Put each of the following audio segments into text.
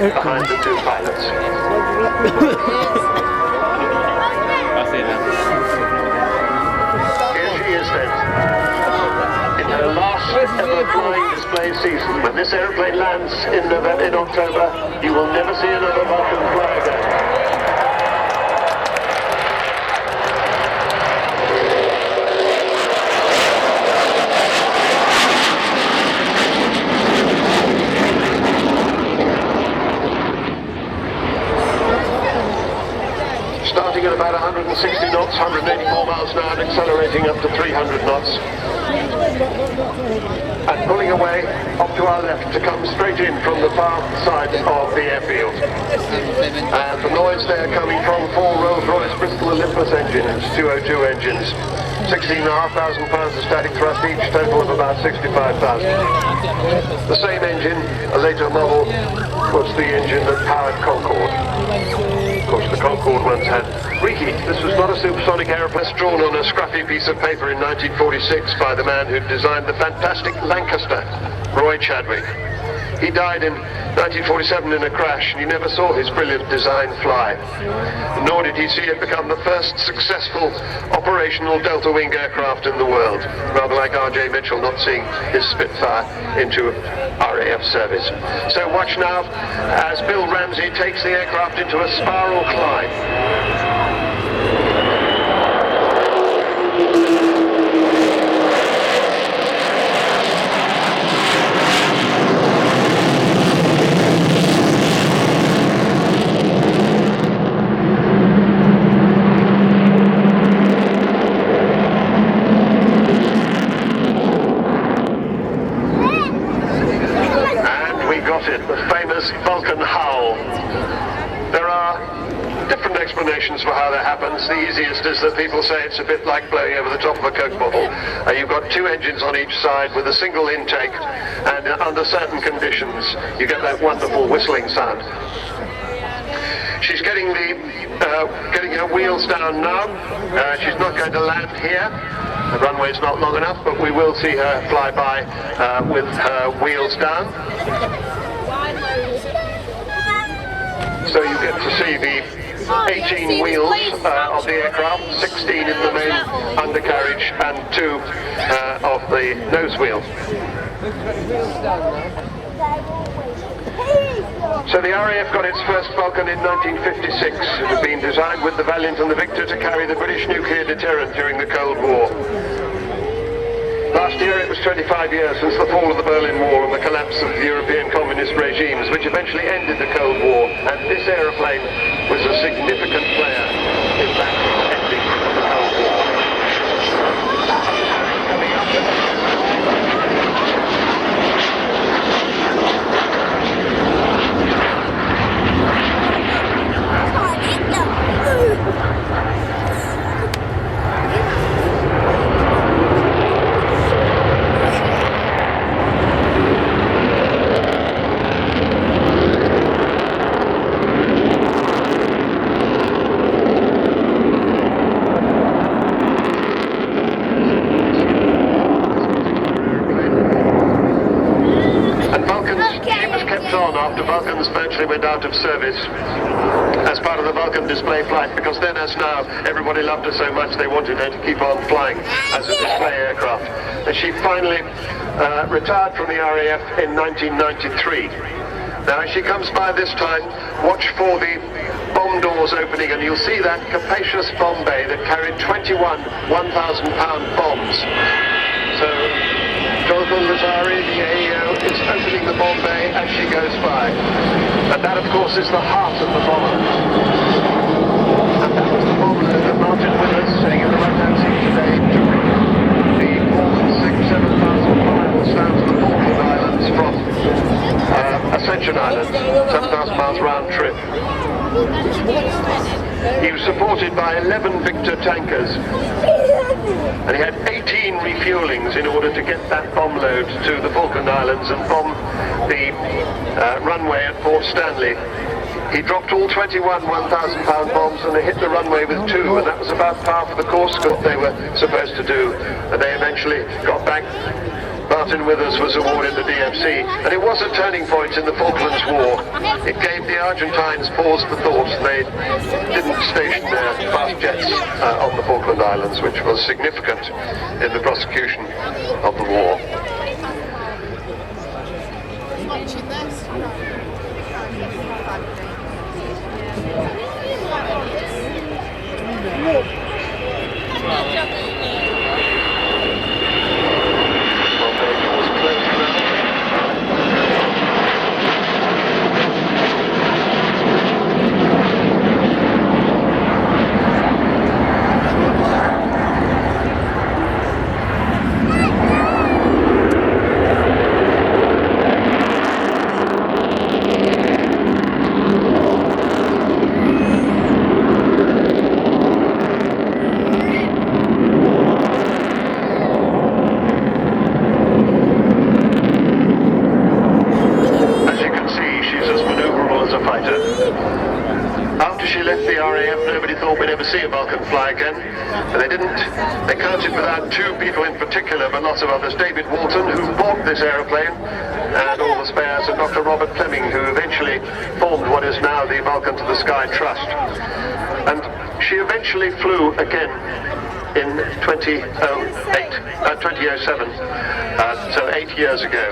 behind the two pilots. Here she is then, in her last ever flying display season. When this aeroplane lands in October, you will never see another Vulcan fly again. Starting at about 160 knots, 184 miles an hour, and accelerating up to 300 knots. And pulling away off to our left to come straight in from the far side of the airfield. And the noise there coming from 4 Rolls-Royce Bristol Olympus engines, 202 engines. 16,500 pounds of static thrust each, total of about 65,000. The same engine, a later model, was the engine that powered Concorde. Of course, the Concorde ones had reheat. This was not a supersonic aeroplane, drawn on a scruffy piece of paper in 1946 by the man who designed the fantastic Lancaster, Roy Chadwick. He died in 1947 in a crash, and he never saw his brilliant design fly. Nor did he see it become the first successful operational delta wing aircraft in the world, rather like R.J. Mitchell not seeing his Spitfire into RAF service. So watch now as Bill Ramsey takes the aircraft into a spiral climb. The famous Vulcan howl. There are different explanations for how that happens. The easiest is that people say it's a bit like blowing over the top of a Coke bottle. You've got 2 engines on each side with a single intake, and under certain conditions you get that wonderful whistling sound. She's getting her wheels down now. She's not going to land here. The runway's not long enough, but we will see her fly by with her wheels down. So you get to see the 18 wheels of the aircraft, 16 in the main undercarriage and 2 of the nose wheel. So the RAF got its first Vulcan in 1956. It had been designed with the Valiant and the Victor to carry the British nuclear deterrent during the Cold War. Last year it was 25 years since the fall of the Berlin Wall and the collapse of the European communist regimes, which eventually ended the Cold War, and this aeroplane was a significant player in that ending of the Cold War. Coming up after Vulcans virtually went out of service as part of the Vulcan display flight, because then, as now, everybody loved her so much they wanted her to keep on flying as a display aircraft. And she finally retired from the RAF in 1993. Now, as she comes by this time, watch for the bomb doors opening, and you'll see that capacious bomb bay that carried 21 1,000-pound bombs. So Jonathan Lazari, the AEO, is opening the bomb bay as she goes by. And that, of course, is the heart of the bomber. And that was the bomber that Martin Withers, sitting in the right-hand seat today, took the more than 7,000 miles down to the Vulcan Islands from Ascension Island, 7,000 miles round trip. He was supported by 11 Victor tankers, and he had 18 refuelings in order to get that bomb load to the Vulcan Islands and bomb the runway at Port Stanley. He dropped all 21 1,000-pound bombs, and they hit the runway with 2, and that was about par for the course that they were supposed to do. And they eventually got back Martin Withers was awarded the DFC, and it was a turning point in the Falklands War. It gave the Argentines pause for thought. They didn't station their fast jets on the Falkland Islands, which was significant in the prosecution of the war. After she left the RAF, nobody thought we'd ever see a Vulcan fly again. But they didn't. They counted without two people in particular, but lots of others. David Walton, who bought this aeroplane, and all the spares, and Dr. Robert Fleming, who eventually formed what is now the Vulcan to the Sky Trust. And she eventually flew again in 2007, so 8 years ago.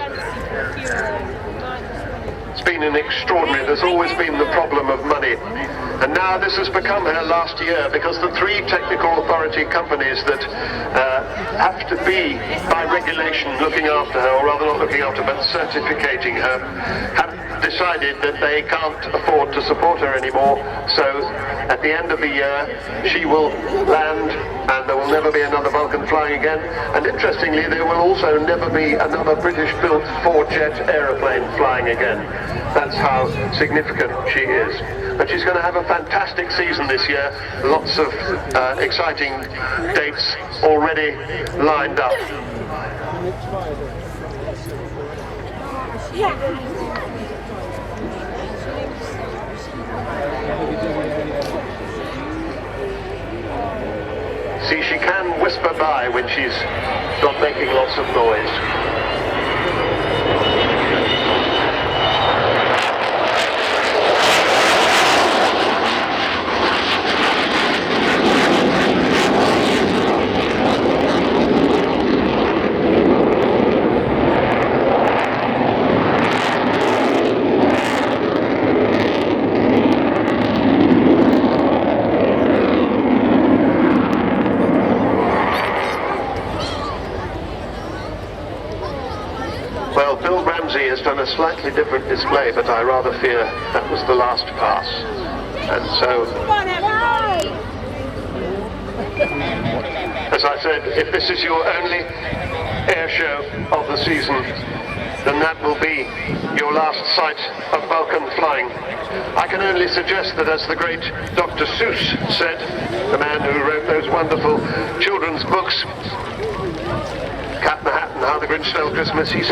It's been an extraordinary, there's always been the problem of money. And now this has become her last year because the three technical authority companies that have to be, by regulation, looking after her, or rather not looking after, but certificating her, have decided that they can't afford to support her anymore. So at the end of the year, she will land and there will never be another Vulcan flying again. And interestingly, there will also never be another British-built four-jet aeroplane flying again. That's how significant she is. And she's going to have a fantastic season this year. Lots of exciting dates already lined up. See, she can whisper by when she's not making lots of noise. Well, Bill Ramsey has done a slightly different display, but I rather fear that was the last pass. And so, as I said, if this is your only air show of the season, then that will be your last sight of Vulcan flying. I can only suggest that, as the great Dr. Seuss said, the man who wrote those wonderful children's books, Cat in the Hat and How the Grinch Stole Christmas, he said,